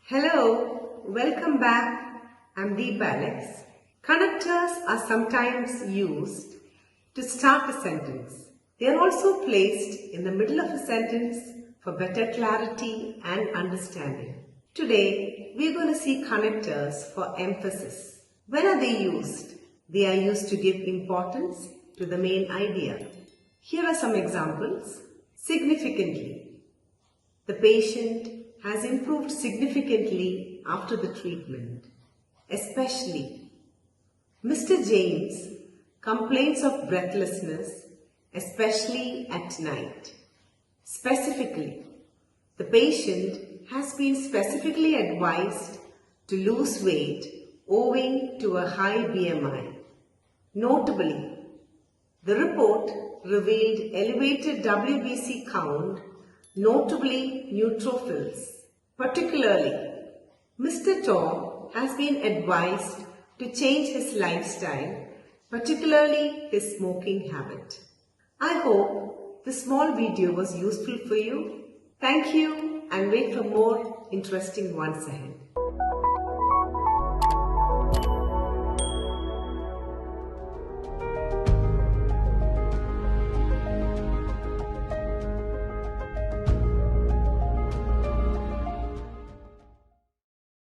Hello, welcome back. I'm Deep Alex. Connectors are sometimes used to start a sentence. They are also placed in the middle of a sentence for better clarity and understanding. Today, we are going to see connectors for emphasis. When are they used? They are used to give importance to the main idea. Here are some examples. Significantly. The patient has improved significantly after the treatment. Especially, Mr. James complains of breathlessness, especially at night. Specifically, the patient has been specifically advised to lose weight owing to a high BMI. Notably, the report revealed elevated WBC count, notably neutrophils. Particularly, Mr. Tom has been advised to change his lifestyle, particularly his smoking habit. I hope this small video was useful for you. Thank you and wait for more interesting ones ahead.